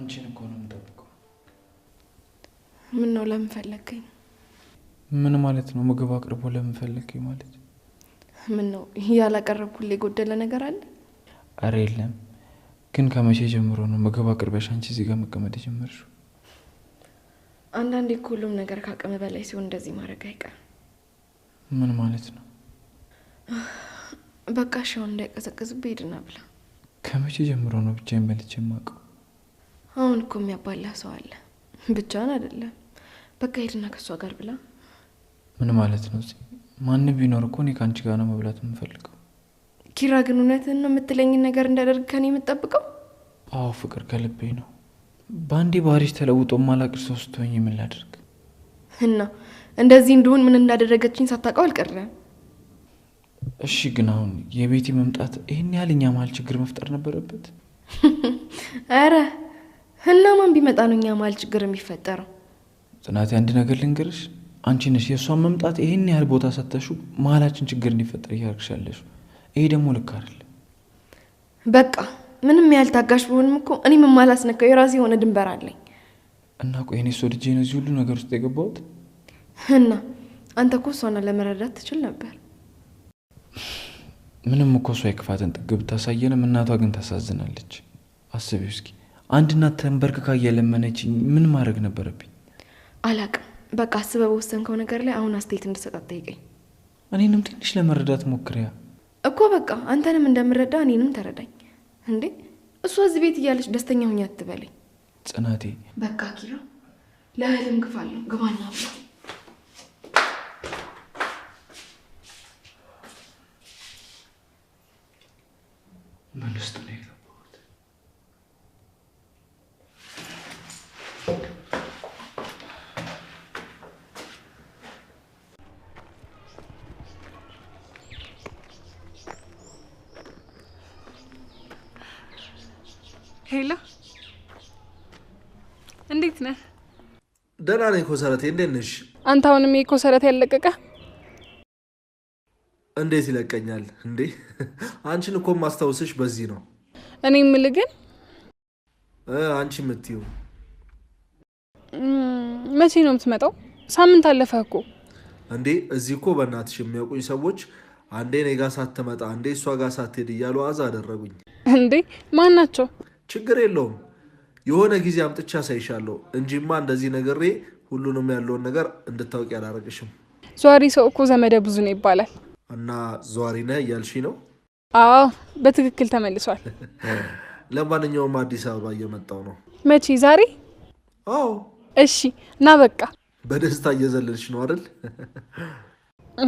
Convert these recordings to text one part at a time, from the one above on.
አንቺን እኮ ነው የምጠብቀው። ምን ነው ለምን ፈለከኝ? ምን ማለት ነው? ምግብ አቅርቦ ለምን ፈለከኝ ማለት? ምን ነው ያላቀረብኩልህ የጎደለ ነገር አለ? አረ የለም። ግን ከመቼ ጀምሮ ነው ምግብ አቅርበሽ አንቺ እዚህ ጋር መቀመጥ ጀመርሽው? አንዳንዴ እኮ ሁሉም ነገር ካቅም በላይ ሲሆን እንደዚህ ማድረግ አይቀርም። ምን ማለት ነው? በቃ ሻው እንዳይቀዘቅዝብህ ሂድና ብላ። ከመቼ ጀምሮ ነው ብቻዬን በልቼ የማውቀው? አሁን እኮ የሚያባላ ሰው አለ። ብቻህን አይደለም። በቃ ሂድና ከሷ ጋር ብላ። ምን ማለት ነው? ማንም ቢኖር እኮ እኔ ከአንቺ ጋር ነው መብላት የምፈልገው። ኪራ ግን እውነትህን ነው የምትለኝን ነገር እንዳደርግ ከኔ የምትጠብቀው? አዎ ፍቅር ከልቤ ነው። በአንዴ ባህሪሽ ተለውጦ ማላቅር ሰው ስትሆኝ ምን ላድርግ? እና እንደዚህ እንደሆን ምን እንዳደረገችኝ ሳታውቀው አልቀረም። እሺ ግን አሁን የቤቲ መምጣት ይሄን ያህል እኛ መሀል ችግር መፍጠር ነበረበት? አረ እና ማን ቢመጣ ነው እኛ መሀል ችግር የሚፈጠረው? ጽናቴ አንድ ነገር ልንገርሽ፣ አንቺ ነሽ የእሷን መምጣት ይሄን ያህል ቦታ ሰጥተሽው መሀላችን ችግር እንዲፈጠር እያደረግሻለሽ። ይሄ ደግሞ ልክ አይደለም። በቃ ምንም ያህል ታጋሽ ብሆንም እኮ እኔ ምን ማላስነካው የራሴ የሆነ ድንበር አለኝ። እና ቆይ እኔ ሰው ልጄ ነው እዚህ ሁሉ ነገር ውስጥ የገባሁት? እና አንተ እኮ እሷን ለመረዳት ትችል ነበር። ምንም እኮ እሷ የክፋትን ጥግ ብታሳየንም እናቷ ግን ታሳዝናለች። አስቢው እስኪ፣ አንድ እናት ተንበርክካ እየለመነችኝ ምን ማድረግ ነበረብኝ? አላቅም። በቃ አስበህ በወሰንከው ነገር ላይ አሁን አስተያየት እንድሰጣት ጠይቀኝ። እኔንም ትንሽ ለመረዳት ሞክሪያ እኮ። በቃ አንተንም እንደምረዳ እኔንም ተረዳኝ። እንዴ እሷ እዚህ ቤት እያለች ደስተኛ ሁኛ አትበለኝ ጽናቴ። በቃ ኪራ ለህልም ግፋለሁ። ግባና ብላ። ምን ውስጥ ነው የገባሁት? ሄሎ፣ እንዴት ነህ? ደህና ነኝ ኮሰረቴ፣ እንዴት ነሽ? አንተ አሁንም የኮሰረት ያለቀቀ? እንዴት ይለቀኛል እንዴ? አንቺን እኮ ማስታወስሽ በዚህ ነው። እኔ የምልህ ግን አንቺ የምትይው መቼ ነው የምትመጣው? ሳምንት አለፈህ እኮ። እንዴ እዚህ እኮ በእናትሽ የሚያውቁኝ ሰዎች አንዴ እኔ ጋር ሳትመጣ አንዴ እሷ ጋር ሳትሄድ እያሉ አዛ አደረጉኝ። እንዴ ማን ናቸው? ችግር የለውም የሆነ ጊዜ አምጥቻ ሳይሻለሁ እንጂማ እንደዚህ ነገሬ ሁሉንም ያለውን ነገር እንድታውቂ አላረግሽም። ዟሪ ሰው እኮ ዘመደ ብዙ ነው ይባላል። እና ዟሪ ነህ እያልሽ ነው? አዎ በትክክል ተመልሷል። ለማንኛውም አዲስ አበባ እየመጣው ነው። መቼ? ዛሬ? አዎ። እሺ እና በቃ በደስታ እየዘለልሽ ነው አይደል?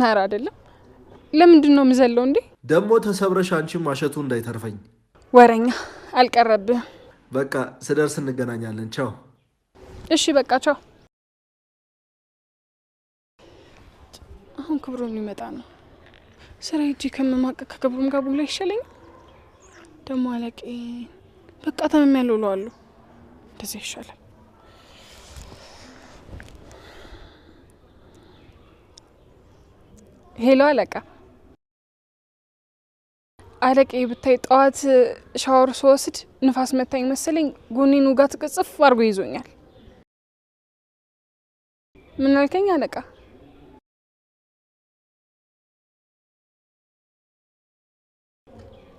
ኧረ አይደለም። ለምንድን ነው የምዘለው እንዴ? ደግሞ ተሰብረሽ አንቺም ማሸቱ እንዳይተርፈኝ። ወረኛ አልቀረብህም። በቃ ስደርስ እንገናኛለን። ቻው። እሺ በቃ ቻው። አሁን ክብሩን ሊመጣ ነው። ስራ ሂጂ ከመማቀቅ ከክብሩም ጋር ቡላ ይሻለኛል። ደግሞ አለቄ በቃ ተመሚያለሁ እለዋለሁ። እንደዚህ ይሻላል። ሄሎ አለቃ። አለቄ ብታይ ጠዋት ሻወር ስወስድ ንፋስ መታኝ መሰለኝ። ጎኔን ውጋት ቅጽፍ አድርጎ ይዞኛል። ምን አልከኝ አለቃ?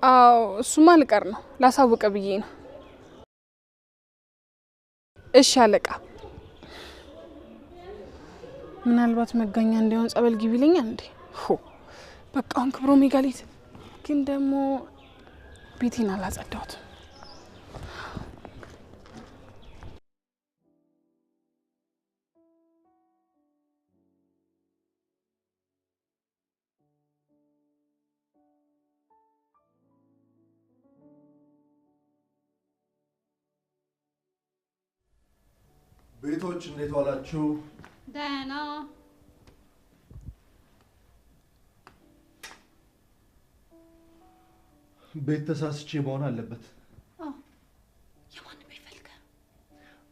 አዎ እሱማ ልቀር ነው፣ ላሳውቅ ብዬ ነው። እሺ አለቃ። ምናልባት መጋኛ እንዲሆን ጸበል ግቢ ይለኛል እንዴ? በቃ አሁን ክብሮ ሜጋሊት ግን ደግሞ ቤቴን አላጸዳሁት። ቤቶች እንዴት ዋላችሁ? ደህና። ቤት ተሳስቼ መሆን አለበት። የማን ቤት ፈልገህ?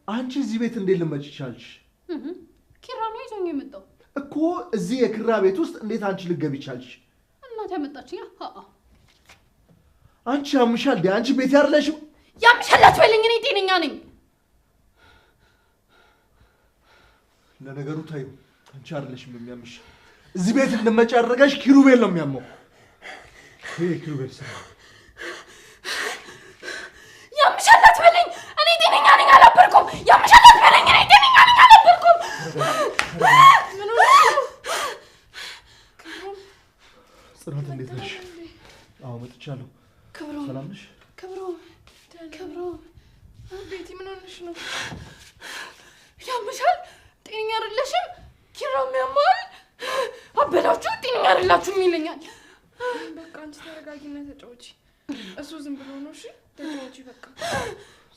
አንቺ እዚህ ቤት እንዴት ልመጭ ቻልሽ? ኪራ ነው ይዞኝ የመጣው እኮ። እዚህ የኪራ ቤት ውስጥ እንዴት አንቺ ልትገቢ ቻልሽ? እናት ያመጣችኝ። አንቺ ያምሻል እንዴ? አንቺ ቤት ያርለሽም? ያምሻል አትበለኝ፣ እኔ ጤነኛ ነኝ። ለነገሩ ታዩ አንቺ አይደለሽም የሚያምሽ እዚህ ቤት እንደመጫ ያደረጋሽ ኪሩቤል ነው የሚያመው ይሄ ኪሩቤል ሰው ያምሻላት በለኝ እኔ ጤነኛ ነኝ አላበርኩም ያምሻላት በለኝ እኔ ጤነኛ ነኝ አላበርኩም ምን ነው ጽናት እንዴት ነሽ አዎ መጥቻለሁ ክብሩ ሰላም ነሽ ክብሩ ቤቲ ምን ሆነሽ ነው ያምሻል ጤነኛ አይደለሽም ኪራም ያማል አበላችሁ ጤነኛ አይደላችሁም ይለኛል በቃ አንቺ ተረጋጊና ተጫወቺ እሱ ዝም ብሎ ነው እሺ ተጫወቺ በቃ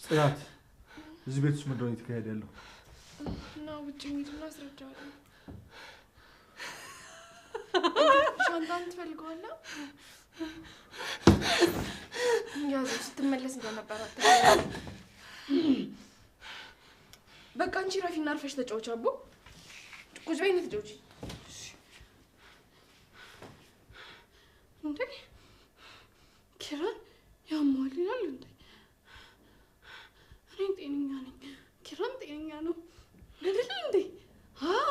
ጽናት እዚህ ቤት ውስጥ ምንድን ነው የተካሄደ ያለው እና ውጭ እንሂድና አስረዳዋለሁ ሻንጣን ትፈልገዋለህ ያው ስትመለስ እንደነበር አትበል በቃ አንቺ ረፊና አርፈሽ ተጫወቺ አቦ ቁጭ በይና ተጫወቺ እንዴ ኪራን ያማል ይላል እንዴ እኔ ጤነኛ ነኝ ኪራን ጤነኛ ነው አይደል እንዴ አዎ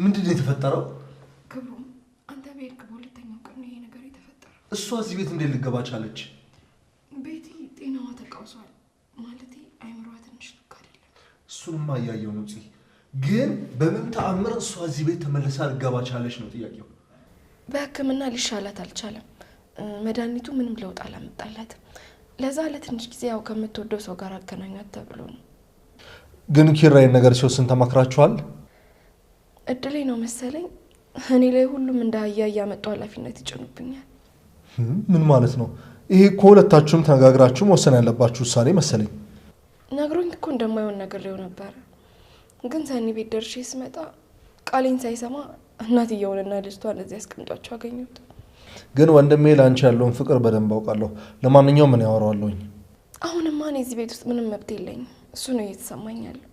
ምንድን ነው የተፈጠረው ክብሩ አንተ በሄድክ በሁለተኛው ቀን ይሄ ነገር የተፈጠረው እሷ እዚህ ቤት እንዴት ልገባ ቻለች ቤቲ ጤናዋ ተቃውሷል ማለቴ አይምሯ ትንሽ ልክ አይደለም እሱንማ እያየሁ ነው ጽ ግን በምን ተአምር እሷ እዚህ ቤት ተመልሳ ልገባ ቻለች ነው ጥያቄው በህክምና ሊሻላት አልቻለም መድኃኒቱ ምንም ለውጥ አላመጣላትም ለዛ ለትንሽ ጊዜ ያው ከምትወደው ሰው ጋር አገናኛት ተብሎ ነው ግን ኪራይን ነገር ሲወስን ተማክራችኋል እድሌ ነው መሰለኝ እኔ ላይ ሁሉም እንዳያ ያመጣው ኃላፊነት ይጭኑብኛል ምን ማለት ነው ይሄ ሁለታችሁም ተነጋግራችሁ መወሰን ያለባችሁ ውሳኔ መሰለኝ ነግሮኝ እኮ እንደማይሆን ነገር ሊሆን ነበር ግን ሰኒ ቤት ደርሼ ስመጣ ቃሌን ሳይሰማ እናትየውንና ልጅቷን እዚህ አስቀምጧቸው አገኘሁት ግን ወንድሜ ላንቺ ያለውን ፍቅር በደንብ አውቃለሁ ለማንኛውም ምን ያወራዋለሁኝ አሁንማ እኔ እዚህ ቤት ውስጥ ምንም መብት የለኝም እሱ ነው እየተሰማኝ ያለው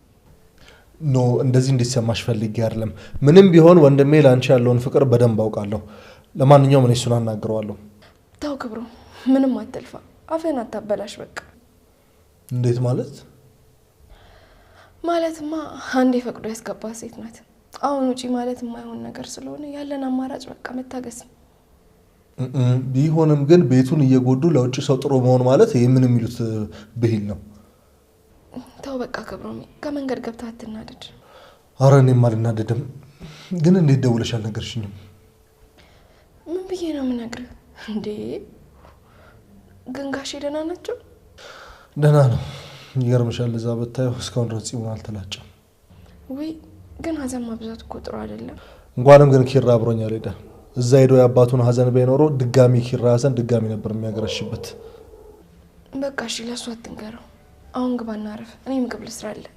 ኖ እንደዚህ እንዲሰማሽ ፈልጌ አይደለም ምንም ቢሆን ወንድሜ ላንቺ ያለውን ፍቅር በደንብ አውቃለሁ ለማንኛውም እኔ እሱን አናግረዋለሁ ታው ክብሩ ምንም አትልፋ አፈን አታበላሽ በቃ እንዴት ማለትማ አንዴ ፈቅዶ ያስገባ ሴት ናት አሁን ውጪ ማለት የማይሆን ነገር ስለሆነ ያለን አማራጭ በቃ መታገስ ቢሆንም ግን ቤቱን እየጎዱ ለውጭ ሰው ጥሩ መሆን ማለት ይሄ ምን የሚሉት ብሂል ነው ታው በቃ ክብሩ ከመንገድ ገብታ አትናደድ ኧረ እኔም አልናደድም ግን እንዴት ደውለሽ አልነገርሽኝም ምን ብዬ ነው የምነግርህ እንዴ ግን ጋሼ ደህና ናቸው ደህና ነው ይገርምሻል እዛ ብታየው እስካሁን ድረስ ፂሙን አልተላጨም ወይ ግን ሀዘን ማብዛት እኮ ጥሩ አይደለም እንኳንም ግን ኪራ አብሮኝ አልሄደ እዛ ሄዶ የአባቱን ሀዘን ባይኖረው ድጋሚ ኪራ ሀዘን ድጋሚ ነበር የሚያገረሽበት በቃ እሺ ለእሱ አትንገረው አሁን ግባና አረፍ እኔ ምግብ ልስራለሁ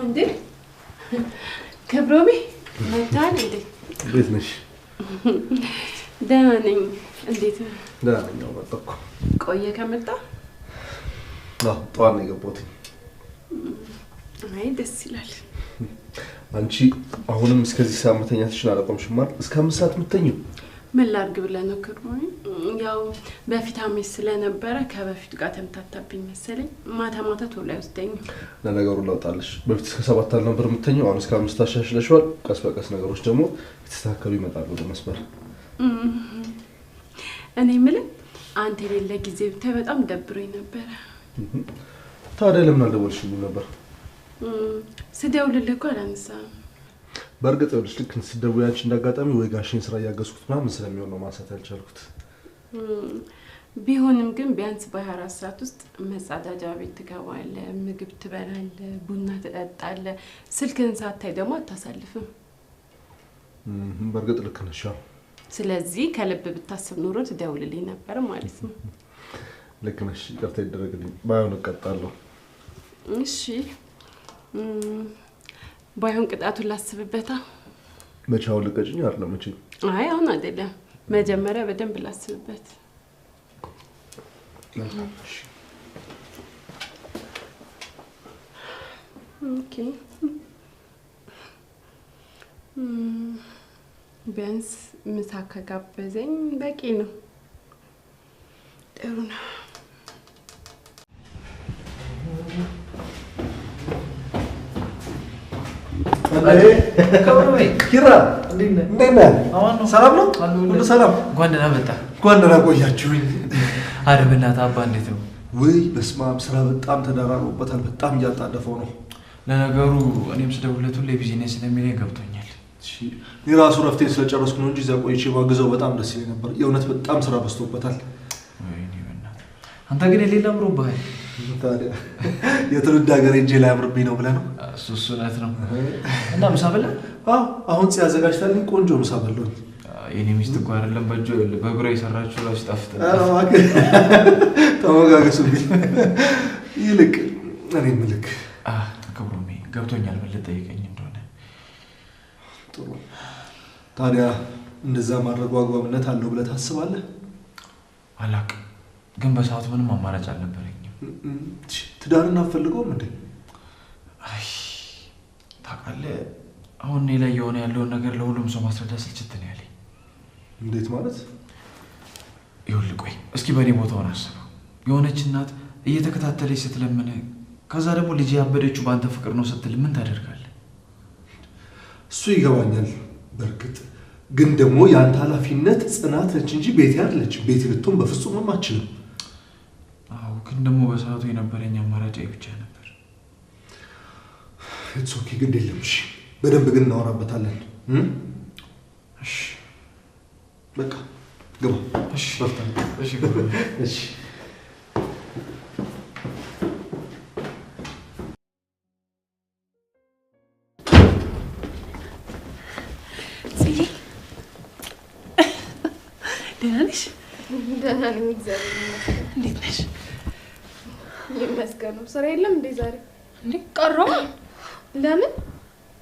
እንዴ ክብሮሜ መጣን እንዴ ቤት ነሽ ደህና ነኝ እንዴት ደህና ነኝ ወጣኩ ቆየ ከመጣ ጠዋት ነው የገባሁት አይ ደስ ይላል አንቺ አሁንም እስከዚህ ሰዓት መተኛትሽን አላቆምሽም አይደል እስከ 5 ሰዓት የምትተኚው ምን ላድርግ ብለህ ነው ክብሮሜ ያው በፊት አመት ስለነበረ ከበፊት ጋር ተምታታብኝ መሰለኝ ማታ ማታ ቶሎ አይወስደኝም ለነገሩ ለውጣለሽ በፊት እስከ 7 ሰዓት ነበር የምትተኚው አሁን እስከ 5 አሻሽለሽዋል ቀስ በቀስ ነገሮች ደግሞ የተስተካከሉ ይመጣሉ ወደ መስመር እኔ የምልህ አንተ የሌለ ጊዜ ብታይ በጣም ደብሮኝ ነበር ታዲያ ለምን አልደወልሽልኝም ነበር ስደውልልህ እኮ አላነሳም በእርግጥ ይኸውልሽ ልክ ስትደውይ አንቺ እንዳጋጣሚ ወይ ጋሼን ስራ እያገዝኩት ምናምን ስለሚሆን ነው ማንሳት ያልቻልኩት ቢሆንም ግን ቢያንስ በ24 ሰዓት ውስጥ መጻዳጃ ቤት ትገባለህ ምግብ ትበላለህ ቡና ትጠጣለህ ስልክህን ሳታይ ደግሞ አታሳልፍም በእርግጥ ልክ ነሽ ስለዚህ ከልብ ብታስብ ኖሮ ትደውልልኝ ነበር ማለት ነው ልክ ነሽ ይቅርታ ይደረግልኝ ባይሆን እቀጣለሁ እሺ ባይሆን ቅጣቱን ላስብበታ መቻው ልቀጭኝ አይደለም እቺ አይ አሁን አይደለም መጀመሪያ በደንብ ላስብበት። ኦኬ ቢያንስ ምሳ ከጋበዘኝ በቂ ነው። ጥሩ ነው። ኪራ እንዴት ነህ? ሰላም ነው? ሁሉ ሰላም? እንኳን ደህና መጣ። እንኳን ደህና ቆያችሁኝ። ኧረ በእናትህ አባ እንዴት ነው? ወይ በስመ አብ ስራ በጣም ተደራርቦበታል። በጣም እያጣደፈው ነው። ለነገሩ እኔም ስደውልለት ሁሌ ቢዝነስ ስለሚለኝ ገብቶኛል። እኔ ራሱ ረፍቴን ስለጨረስኩ ነው እንጂ እዚያ ቆይቼ ባግዘው በጣም ደስ ይለኝ ነበር። የእውነት በጣም ስራ በዝቶበታል። ወይኔ በእናትህ አንተ ግን የሌላ አምሮብሃል። ታዲያ የትውልድ ሀገር ሄጄ ላይ አምርብኝ ነው ብለህ ነው? እሱ እውነት ነው። እና ምሳ በላህ? አዎ አሁን ሲያዘጋጅታልኝ ቆንጆ ምሳ በላሁኝ። የኔ ሚስት እኮ አይደለም በእግሯ የሰራችው ራሱ ይጣፍጣል። ተመጋገሱብኝ። ይልቅ እኔ የምልህ ክብሩሜ ገብቶኛል ምን ልጠይቀኝ እንደሆነ። ጥሩ። ታዲያ እንደዛ ማድረጉ አግባብነት አለው ብለህ ታስባለህ? አላውቅም፣ ግን በሰዓቱ ምንም አማራጭ አልነበረኝም። ትዳርን አትፈልገውም እንዴ? አይ ታውቃለህ፣ አሁን እኔ ላይ የሆነ ያለውን ነገር ለሁሉም ሰው ማስረዳት ስልችት ነው ያለኝ። እንዴት ማለት? ይኸውልህ ቆይ እስኪ በእኔ ቦታውን አስበው። የሆነች እናት እየተከታተለች ስትለምን፣ ከዛ ደግሞ ልጅ ያበደችው በአንተ ፍቅር ነው ስትል ምን ታደርጋለህ? እሱ ይገባኛል። በእርግጥ ግን ደግሞ የአንተ ኃላፊነት ጽናት ነች እንጂ ቤቴ አይደለችም። ቤቴ ልትሆን በፍጹም አትችልም። አዎ፣ ግን ደግሞ በሰዓቱ የነበረኝ አማራጭ ብቻ ነበር። ኢትስ ኦኬ፣ ግድ የለም። እሺ፣ በደንብ ግን እናወራበታለን። እሺ በቃ ግባ። እሺ እሺ እሺ። ደህና ነሽ? ደህና ነኝ እግዚአብሔር ይመስገን። እንዴት ነሽ? ይመስገን። ስራ የለም እንዴ ዛሬ? እንዴ ቀረው? ለምን?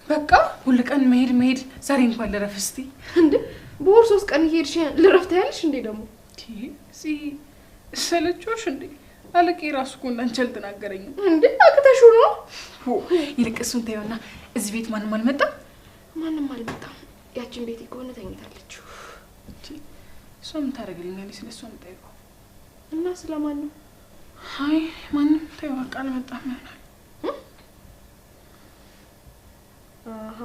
በቃ ሁሉ ቀን መሄድ ዛሬ እንኳን ልረፍ እስቲ። እንዴ በወር 3 ቀን እየሄድሽ ልረፍት ያለሽ እንዴ ደግሞ? ሰለቾሽ እንዴ? አለቄ ራሱ እኮ እንዳንቺ አልተናገረኝም። እንዴ አቅተሹ ነው? ይልቅ እሱን ተይውና እዚህ ቤት ማንም አልመጣም? ማንም አልመጣም። ያችን ቤት ከሆነ ተኝታለች። እሷ ምን ታደርግልኛለች? ስለሷ የምጠይቀው እና ስለማን ነው? አይ ማንም ተይው፣ በቃ አልመጣም ይሆናል። አሃ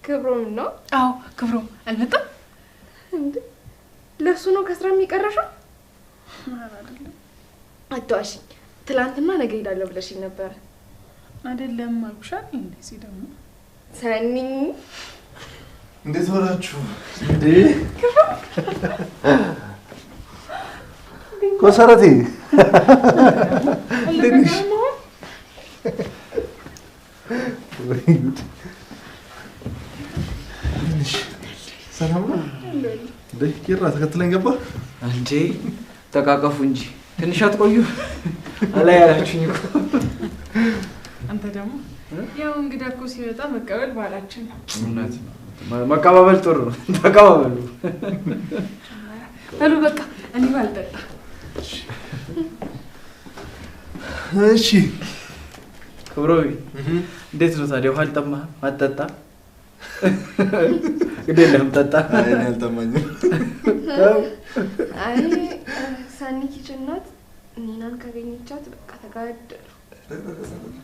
ክብሮም ነው? አዎ ክብሮም አልመጣም። እንዴ ለሱ ነው ከስራ የሚቀረሽው? አይደለም አትዋሽኝ። ትላንትና ነገ ሄዳለሁ ብለሽኝ ነበር። አይደለም አልኩሻል። እንደዚህ ደግሞ ሰኒ እንዴት ሆናችሁ? እንዴ ኮሰረቴ እንዴት ነሽ? ሰላም ነው? እንዴ ኪራ ተከትለኝ ገባ እንዴ? ተቃቀፉ እንጂ ትንሽ አትቆዩ? አላይ ያላችሁኝ እኮ። አንተ ደግሞ ያው እንግዳ እኮ ሲመጣ መቀበል ባህላችን ነው። እውነት ነው። መቀባበል ጥሩ ነው። ተቀባበሉ። በሉ በቃ እኔ ባልጠጣ። እሺ ክብሮዊ እንዴት ነው ታዲያ? ውሃ አልጠማህም? አትጠጣ? ግድ የለህም ጠጣ። አይ አልጠማኝም። አይ ሰኒ ኪችን ናት። ኒናን ካገኘቻት በቃ ተጋደሉ።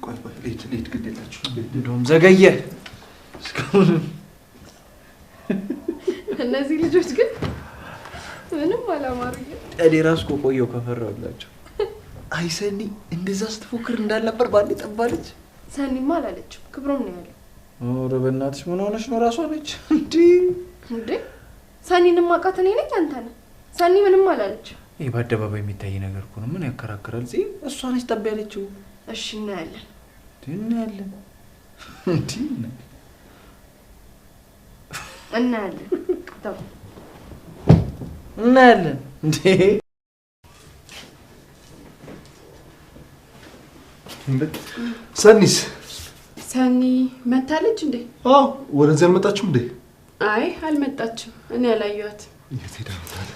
ቆይ ልሂድ፣ ግድ የላችሁ። እንደውም ዘገየ እስካሁን። እነዚህ ልጆች ግን ምንም አላማሩኝም። እኔ እራሱ እኮ ቆየሁ ከፈራሁላቸው። አይ ሰኒ እንደዛ ስትፎክር እንዳልነበር ባንዴ ጠባለች። ሰኒማ አላለችም፣ ክብሮም ነው ያለው። ኧረ በእናትሽ ምን ሆነሽ ነው? እራሷ ነች እንዴ? ሰኒንም አውቃት እኔ ነኝ አንተ ነህ። ሰኒ ምንም አላለችም። ይሄ በአደባባይ የሚታይ ነገር እኮ ነው። ምን ያከራከራል? እሷ ነች ጠብ ያለችው። እሺ እናያለን። እናያለን እናያለን ተው እናያለን እንዴ? ሰኒስ? ሰኒ መታለች እንዴ? አዎ ወደዚህ አልመጣችም እንዴ? አይ አልመጣችም። እኔ አላየኋትም። የትሄዳታል?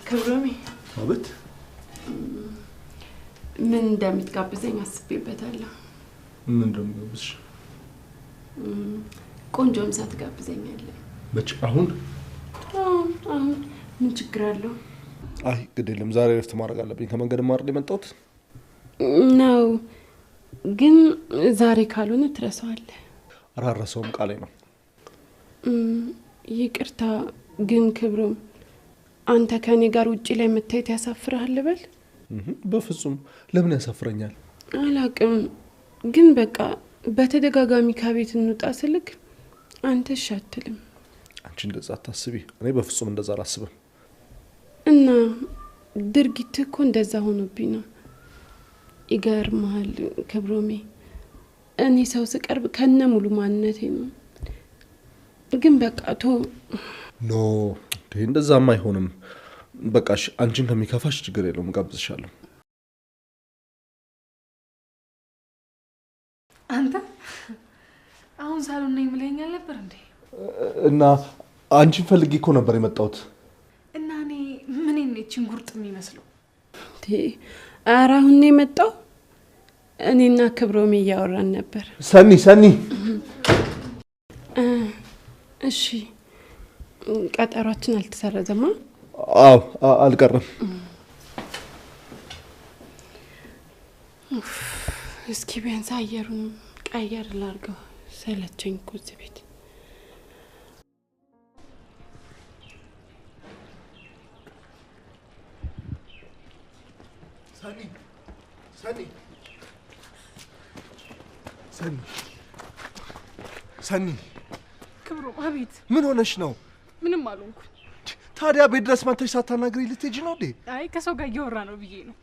ክብሮሜ አቤት። ምን እንደምትጋብዘኝ አስቤበታለሁ። ምን እንደምጋብዝሽ? ቆንጆ ምሳ ትጋብዘኛለህ? መች አሁን? አሁን ምን ችግር አለው? አይ ግድ የለም ዛሬ ረፍት ማድረግ አለብኝ። ከመንገድ ማርድ የመጣሁት ነው። ግን ዛሬ ካልሆነ ትረሳዋለህ። አራረሰውም ቃሌ ነው። ይቅርታ ግን ክብሮም አንተ ከኔ ጋር ውጪ ላይ መታየት ያሳፍርሃል ልበል? በፍጹም ለምን ያሳፍረኛል? አላቅም ግን በቃ በተደጋጋሚ ከቤት እንውጣ ስልክ አንተ እሺ አትልም። አንቺ እንደዛ አታስቢ። እኔ በፍጹም እንደዛ አላስብም። እና ድርጊት እኮ እንደዛ ሆኖብኝ ነው። ይገርምሃል ክብሮሜ እኔ ሰው ስቀርብ ከነ ሙሉ ማንነቴ ነው። ግን በቃ ኖ እንደዛማ አይሆንም። በቃሽ አንቺን ከሚከፋሽ ችግር የለውም ጋብዝሻለሁ። አንተ አሁን ሳሎን ነኝ ብለኸኛል ነበር እንዴ? እና አንቺን ፈልጌ እኮ ነበር የመጣሁት። እና እኔ ምን እቺን ጉርጥ የሚመስለው? ኧረ አሁን ነው የመጣው። እኔና ክብሮሜ እያወራን ነበር። ሰኒ እሺ ቀጠሯችን አልተሰረዘማ? አዎ አልቀረም። እስኪ ቢያንስ አየሩን ቀየር ላድርገው። ሰለቸኝ እኮ እዚህ ቤት። ሰኒ ክብሩ አቤት። ምን ሆነሽ ነው? ምንም አልሆንኩ። ታዲያ ቤት ድረስ መጥተሽ ሳታናግሪ ልትሄጂ ነው እንዴ? አይ ከሰው ጋር እያወራ ነው ብዬ ነው።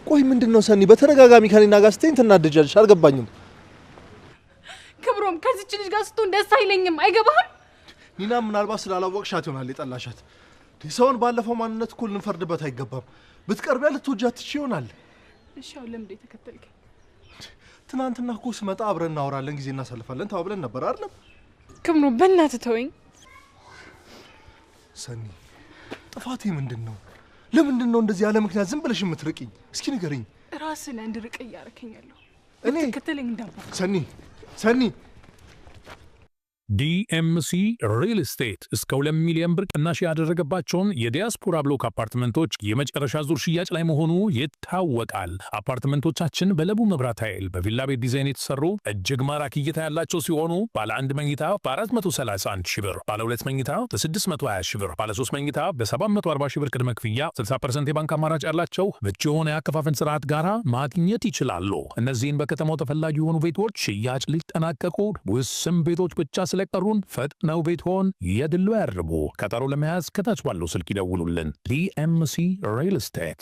ቆይ ምንድነው ሰኒ በተደጋጋሚ ከኔና ጋር ስትይኝ ትናደጃለሽ? አልገባኝም። ክብሮም ከዚች ልጅ ጋር ስትሆን ደስ አይለኝም። አይገባህም? ኒና ምናልባት ስላላወቅሻት ይሆናል የጠላሻት። ሰውን ባለፈው ማንነት እኮ ልንፈርድበት አይገባም። ብትቀርቢያ ልትወጃት ትችይ ይሆናል። እሺ አሁን ለምን ተከተልከኝ? ትናንትና እኮ ስመጣ አብረን እናወራለን ጊዜ እናሳልፋለን ተባብለን ነበር አይደል? ክብሮም በእናትህ ተወኝ። ሰኒ ጥፋቴ ምንድነው? ለምንድነው እንደዚህ ያለ ምክንያት ዝም ብለሽ የምትርቂኝ? እስኪ ንገሪኝ። ራስን እንድርቅ እያረከኛለሁ። እኔ ተከተለኝ እንዳባ ሰኒ ዲኤምሲ ሪል ስቴት እስከ 2 ሚሊዮን ብር ቅናሽ ያደረገባቸውን የዲያስፖራ ብሎክ አፓርትመንቶች የመጨረሻ ዙር ሽያጭ ላይ መሆኑ ይታወቃል። አፓርትመንቶቻችን በለቡ መብራት ኃይል በቪላ ቤት ዲዛይን የተሰሩ እጅግ ማራኪ እይታ ያላቸው ሲሆኑ ባለ 1 መኝታ በ431 ሺህ ብር፣ ባለ 2 መኝታ በ620 ሺህ ብር፣ ባለ 3 መኝታ በ740 ሺህ ብር ቅድመ ክፍያ 60% የባንክ አማራጭ ያላቸው ምቹ የሆነ የአከፋፈል ስርዓት ጋራ ማግኘት ይችላሉ። እነዚህን በከተማው ተፈላጊ የሆኑ ቤቶች ሽያጭ ሊጠናቀቁ ውስን ቤቶች ብቻ ስለቀሩን ፈጥነው ቤትዎን የድሉ ያርቡ። ቀጠሮ ለመያዝ ከታች ባለው ስልክ ይደውሉልን። ዲኤምሲ ሪል ስቴት።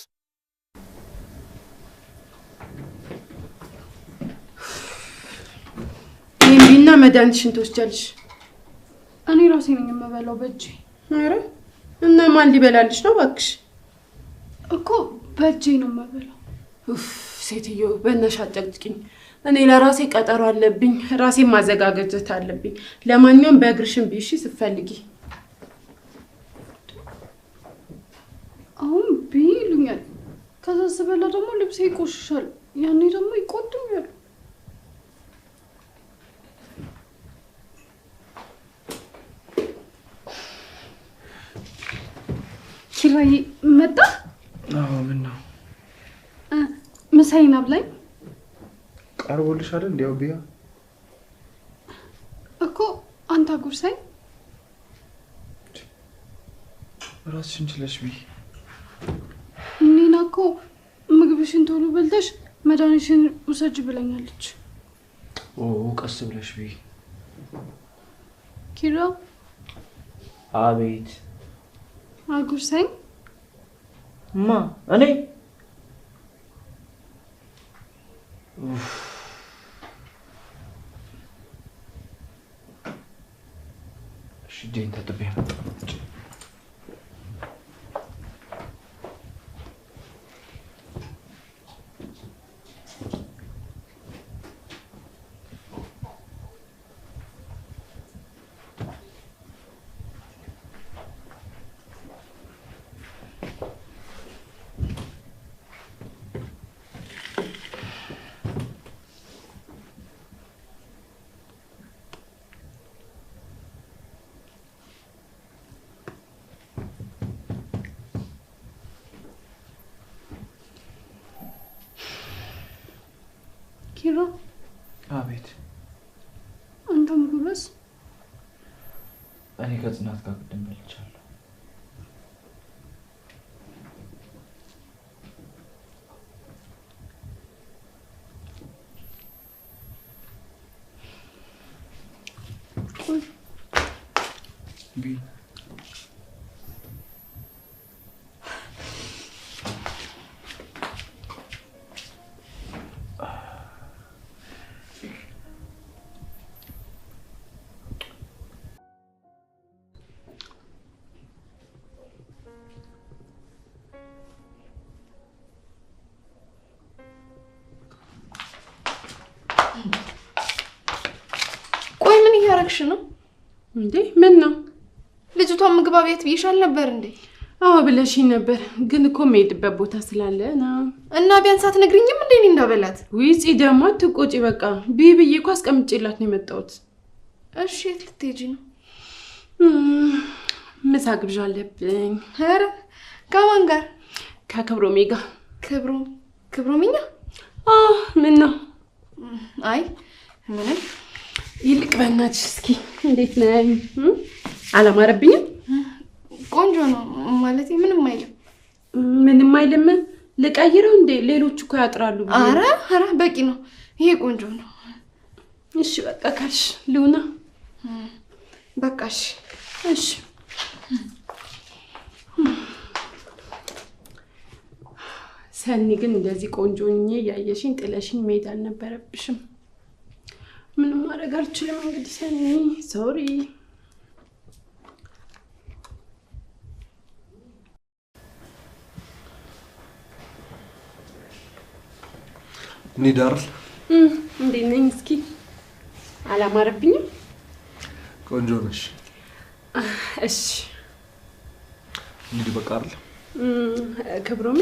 ይሄንና መድኃኒትሽን ትወስጃለሽ። እኔ ራሴ ነኝ የምበላው በእጄ። ኧረ እና ማን ሊበላልሽ ነው እባክሽ? እኮ በእጄ ነው የምበላው። ሴትዮ በእናትሽ አጨቅጭቅኝ። እኔ ለራሴ ቀጠሮ አለብኝ። ራሴ ማዘጋጀት አለብኝ። ለማንኛውም በእግርሽም ቢሺ ስትፈልጊ። አሁን ቢሉኛል። ከዛ ስበላ ደግሞ ልብሴ ይቆሽሻል። ያኔ ደግሞ ይቆጡኛል። ኪራይ መጣ? አዎ ምን ነው? ምሳዬን አብላኝ። ቀርቦልሽ አይደል? እንዴው ቢያ እኮ አንተ ጉርሳይ ራስሽን ችለሽ ቢ ኒና እኮ ምግብሽን ቶሎ በልተሽ መድኃኒትሽን ውሰጅ ብለኛለች። ቀስ ብለሽ ቢ። ኪራ አቤት። አጉርሳኝ። እኔ እጄን ታጥቤ ኪራ አቤት። አንተ ምግብስ? እኔ ከጽናት ጋር ቅድም በልቻለሁ። ቆይ ምን እያረግሽ ነው እንዴ? ምን ነው? ልጅቷን ምግብ አብያት ብይሻል ነበር እንዴ? አዎ ብለሽኝ ነበር፣ ግን እኮ የምሄድበት ቦታ ስላለ ነው። እና ቢያንስ አትነግሪኝም እንዴ እኔ እንዳበላት? ውጪ ደግሞ አትቆጪ። በቃ ብዬ እኮ አስቀምጬላት ነው የመጣሁት። እሺ የት ልትሄጂ ነው? ምሳ ግብዣ አለብኝ። ኧረ ከማን ጋር? ከክብሮሜ ጋር። ክብሮምኛ? ምን ነው? አይ ምንም። ይልቅ በእናትሽ እስኪ እንዴት ነኝ? አላማረብኝም? ቆንጆ ነው ማለት ምንም አይልም። ምንም አይልም? ልቀይረው እንዴ? ሌሎች እኮ ያጥራሉ። ኧረ በቂ ነው። ይሄ ቆንጆ ነው። እሺ በቃ ካልሽ ልውና። በቃ እሺ። ሰኒ ግን እንደዚህ ቆንጆኝ ያየሽኝ ጥለሽኝ መሄድ አልነበረብሽም። ምንም ማድረግ አልችልም እንግዲህ ሰኒ፣ ሶሪ። ኒዳር እንዴት ነኝ? እስኪ አላማረብኝም? ቆንጆ ነሽ። እሺ እንግዲህ በቃ አይደል? ክብሮሜ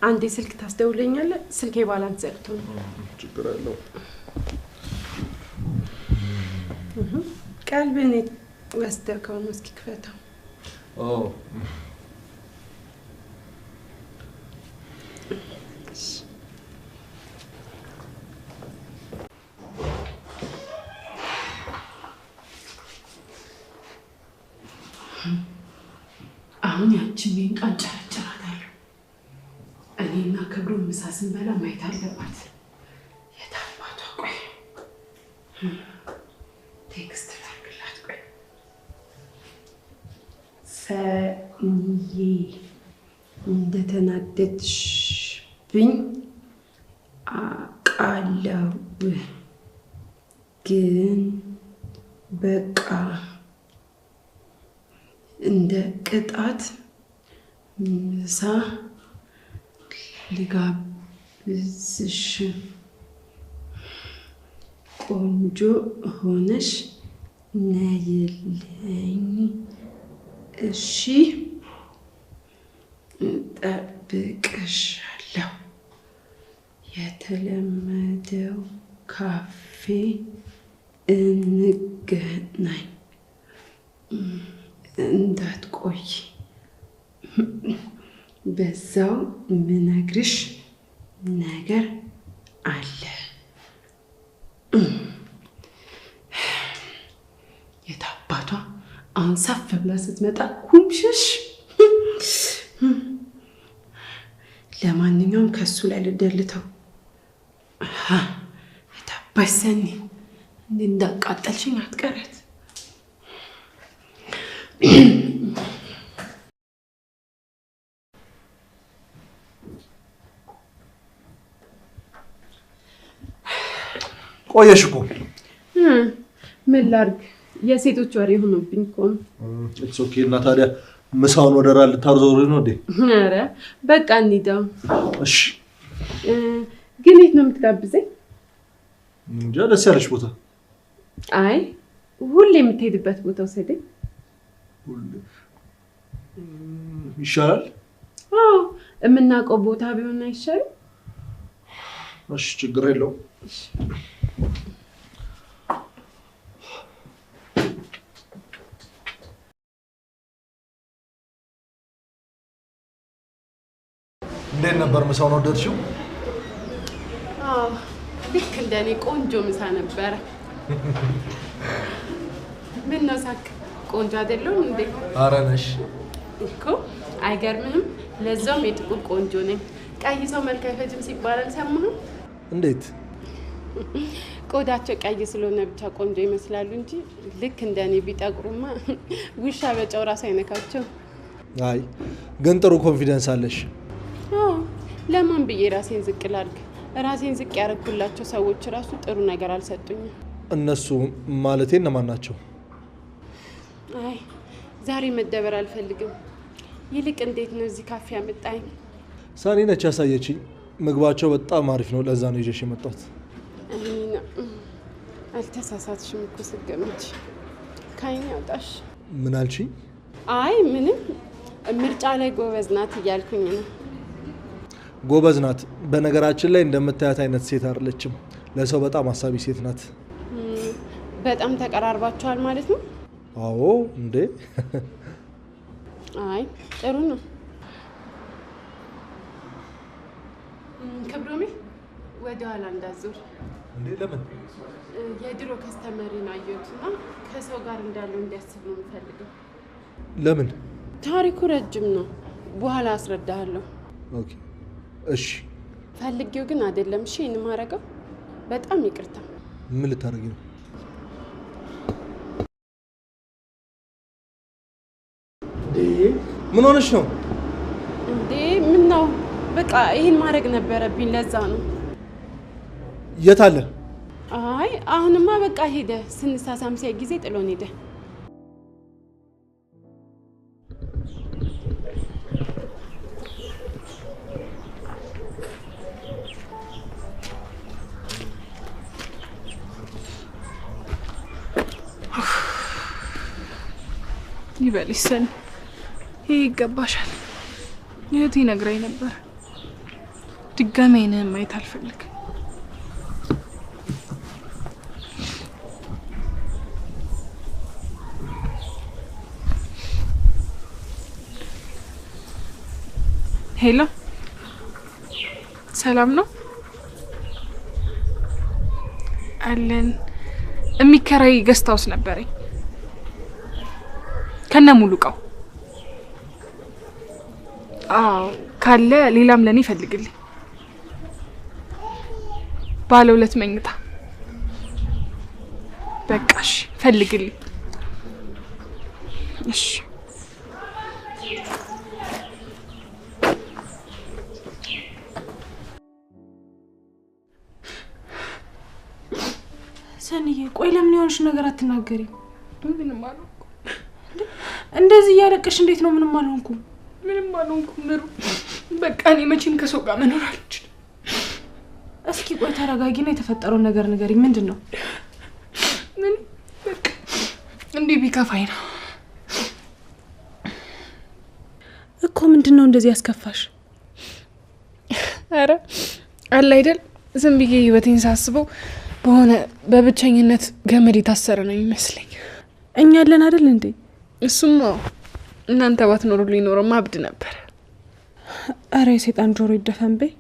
አንዴ ስልክ ታስደውለኛለህ? ስልኬ ባላንስ ዘግቶ ነው። ችግር የለውም። ቀልብን ወስደከው ነው። እስኪ ክፈተው። አሁን ያቺን ቃል ጨረጨራታለሁ። እኔና ክብሩ ምሳ ስንበላ ማየት አለባት። የታባቷ ቆይ ቴክስት ላድርግላት። ቆይ ሰኒዬ እንደተናደድሽብኝ አውቃለሁ፣ ግን በቃ እንደ ቅጣት ምሳ ልጋብዝሽ። ቆንጆ ሆነሽ ነይልኝ እሺ? እጠብቅሻለሁ። የተለመደው ካፌ እንገናኝ። እንዳትቆይ። በዛው ምነግርሽ ነገር አለ። የታባቷ አሁን ሳፍ ብላ ስትመጣ ኩምሽሽ። ለማንኛውም ከሱ ላይ ልደልተው። የታባሽ ሰኒ እንዳቃጠልሽኝ አትቀረት። ቆየሽ እኮ። ምን ላድርግ? የሴቶች ወሬ ሆኖብኝ እኮ ነው። ኢትስ ኦኬ። እና ታዲያ ምሳውን ወደ ራል ልታርዞሪ ነው እንዴ? ኧረ በቃ እንሂድ። እሺ። ግን የት ነው የምትጋብዘኝ? እንጃ፣ ደስ ያለሽ ቦታ። አይ ሁሌ የምትሄድበት ቦታ ወሰደኝ። ይሻላል? አዎ የምናውቀው ቦታ ቢሆን አይሻልም? እሺ ችግር የለውም። እንዴት ነበር ምሳውን? ወደድሽው? ልክ እንደኔ ቆንጆ ምሳ ነበረ። ምን ነው ሳክ? ቆንጆ አይደለም እንዴ? ኧረ ነሽ እኮ አይገርምህም? ለዛም የጥቁር ቆንጆ ነኝ። ቀይ ሰው መልክ አይፈጅም ሲባል አልሰማህም? እንዴት? ቆዳቸው ቀይ ስለሆነ ብቻ ቆንጆ ይመስላሉ እንጂ ልክ እንደኔ ቢጠቁሩማ ውሻ በጨው ራስ አይነካቸው። አይ ግን ጥሩ ኮንፊደንስ አለሽ። ለማን ብዬ ራሴን ዝቅ ላድርግ? ራሴን ዝቅ ያደረኩላቸው ሰዎች ራሱ ጥሩ ነገር አልሰጡኝም። እነሱ ማለቴ እነማን ናቸው? አይ ዛሬ መደበር አልፈልግም። ይልቅ እንዴት ነው እዚህ ካፌ ያመጣኝ? ሳኒ ነች ያሳየችኝ። ምግባቸው በጣም አሪፍ ነው። ለዛ ነው ይዤሽ የመጣሁት። አልተሳሳትሽም እኮ ስገምች። ካይን ያውጣሽ። ምን አልሽኝ? አይ ምንም፣ ምርጫ ላይ ጎበዝ ናት እያልኩኝ ነው። ጎበዝ ናት። በነገራችን ላይ እንደምታያት አይነት ሴት አይደለችም። ለሰው በጣም አሳቢ ሴት ናት። በጣም ተቀራርባችኋል ማለት ነው? አዎ እንዴ። አይ ጥሩ ነው። ክብሮሜ ወደ ኋላ እንዳዞር። እንዴ ለምን? የድሮ ከስተመሪን አየሁትና ከሰው ጋር እንዳለው እንዲያስብ ነው የምፈልገው። ለምን? ታሪኩ ረጅም ነው፣ በኋላ አስረዳሃለሁ። ኦኬ እሺ። ፈልጌው ግን አይደለም። እሺ እንማረገው። በጣም ይቅርታ። ምን ልታረጊ ነው? ምን ሆነሽ ነው እንዴ? ምን ነው? በቃ ይሄን ማድረግ ነበረብኝ፣ ለዛ ነው። የት አለ? አይ አሁንማ በቃ ሄደ። ስንሳሳም ሲያይ ጊዜ ጥሎን ሄደ። ይበልሽ ሰኒ፣ ይሄ ይገባሻል። እህቴ ነግራኝ ነበር። ድጋሜ አይንህን ማየት አልፈልግም። ሄሎ፣ ሰላም ነው አለን። የሚከራይ ገስት ሃውስ ነበረኝ ከነ ሙሉ እቃው። አዎ ካለ ሌላም ለኔ ፈልግልኝ። ባለ 2 መኝታ በቃሽ፣ ፈልግልኝ። እሺ ሰኒዬ፣ ቆይ ለምን የሆንሽ ነገር አትናገሪ? ምንም አልሆንኩም። እንደዚህ እያለቀሽ እንዴት ነው? ምንም አልሆንኩም። ምንም አልሆንኩም ምሩ። በቃ እኔ መቼም ከሰው ጋር መኖር አልችልም። እስኪ ቆይ ተረጋጊና የተፈጠረውን ነገር ንገሪኝ። ምንድን ነው? ምን በቃ እንዲህ ቢከፋኝ ነው እኮ። ምንድን ነው እንደዚህ ያስከፋሽ? አረ አለ አይደል፣ ዝም ብዬ ህይወቴን ሳስበው በሆነ በብቸኝነት ገመድ የታሰረ ነው የሚመስለኝ። እኛ አለን አይደል እንዴ? እሱማ እናንተ ባትኖሩልኝ ኖሮማ አብድ ነበር። አረ የሰይጣን ጆሮ ይደፈን በይ።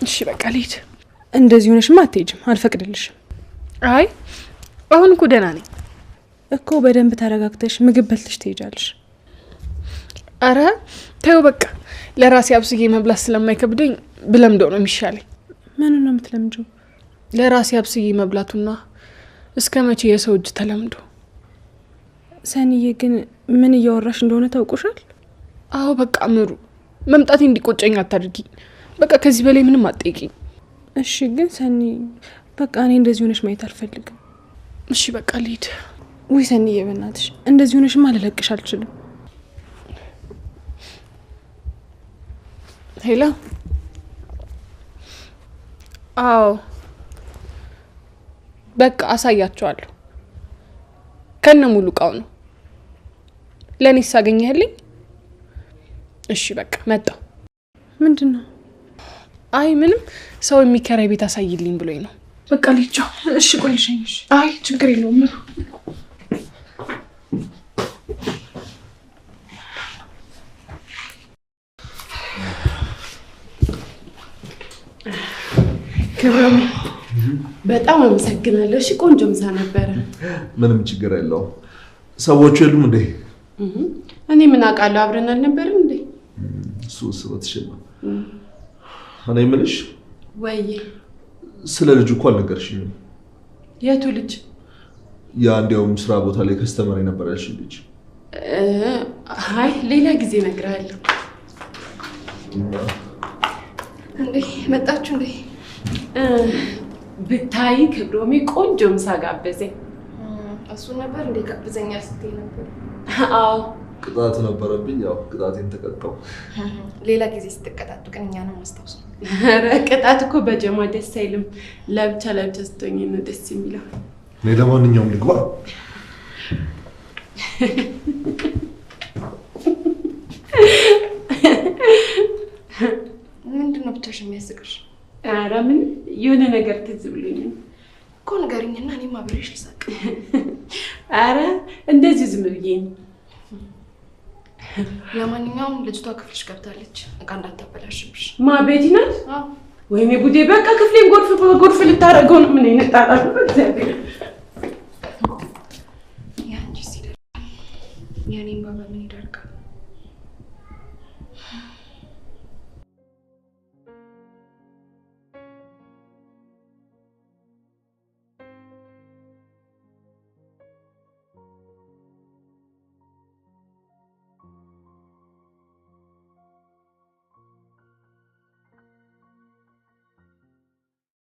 እሺ በቃ ልሂድ። እንደዚህ ሆነሽማ አትሄጂም፣ አልፈቅድልሽም። አይ አሁን እኮ ደህና ነኝ እኮ። በደንብ ተረጋግተሽ ምግብ በልተሽ ትሄጃለሽ። አረ ተይው በቃ። ለራሴ አብስዬ መብላት ስለማይከብደኝ ብለምደው ነው የሚሻለኝ። ምኑን ነው የምትለምጂው? ለራሴ አብስዬ መብላቱና እስከ መቼ የሰው እጅ ተለምዶ። ሰኒዬ ግን ምን እያወራሽ እንደሆነ ታውቁሻል? አዎ በቃ ምሩ፣ መምጣቴ እንዲቆጨኝ አታድርጊ። በቃ ከዚህ በላይ ምንም አትጠይቂኝ። እሺ ግን ሰኒ፣ በቃ እኔ እንደዚህ ሆነሽ ማየት አልፈልግም። እሺ በቃ ልሂድ። ውይ ሰኒዬ በእናትሽ እንደዚህ ሆነሽማ ልለቅሽ አልችልም። ሄሎ። አዎ በቃ አሳያቸዋለሁ። ከነ ሙሉ እቃው ነው። ለኔ ሳገኘህልኝ? እሺ በቃ መጣሁ። ምንድን ነው? አይ ምንም፣ ሰው የሚከራይ ቤት አሳይልኝ ብሎኝ ነው። በቃ ልጅ። እሺ ቆይ ልሸኝሽ። አይ ችግር የለውም። ክብሮም በጣም አመሰግናለሁ። እሺ ቆንጆ ምሳ ነበረ። ምንም ችግር የለውም። ሰዎቹ የሉም እንዴ? እኔ ምን አውቃለሁ? አብረን አልነበርን እንዴ? እሱ ስበትሽ ነው። እኔ የምልሽ ወይ ስለ ልጁ እኮ አልነገርሽኝም። የቱ ልጅ? ያ እንዲያውም ስራ ቦታ ላይ ከስተመር የነበረ ያልሽኝ ልጅ። አይ ሌላ ጊዜ እነግርሃለሁ። እንዴ መጣችሁ እንዴ? ብታይ ክብሮሜ ቆንጆ ምሳ ጋበዘኝ። እሱ ነበር እንዴ ጋብዘኛ ስትይ ነበር? አዎ ቅጣት ነበረብኝ። ያው ቅጣቴን ተቀጣው። ሌላ ጊዜ ስትቀጣጡ ግን እኛን ማስታወስ ነው። ኧረ ቅጣት እኮ በጀማ ደስ አይልም። ለብቻ ለብቻ ስትሆኝ ነው ደስ የሚለው። እኔ ለማንኛውም ልግባ። ምንድነው ብቻሽ የሚያስቅሽ? ኧረ ምን የሆነ ነገር ትዝ ብሎኝ እኮ ንገሪኝና እኔም አብሬሽ ልሳቅ። ኧረ እንደዚህ ዝም ብዬ ነው። ለማንኛውም ልጅቷ ክፍልሽ ገብታለች። እቃ እንዳታበላሽብሽ። ማ ቤቲ ናት? አዎ። ወይኔ ጉዴ! በቃ ክፍሌን ጎርፍ ልታረገው ነው። ምን ይነጣጣል? በእግዚአብሔር ያንቺ ሲደርቅ የኔም ባባ ምን ይደርቃል?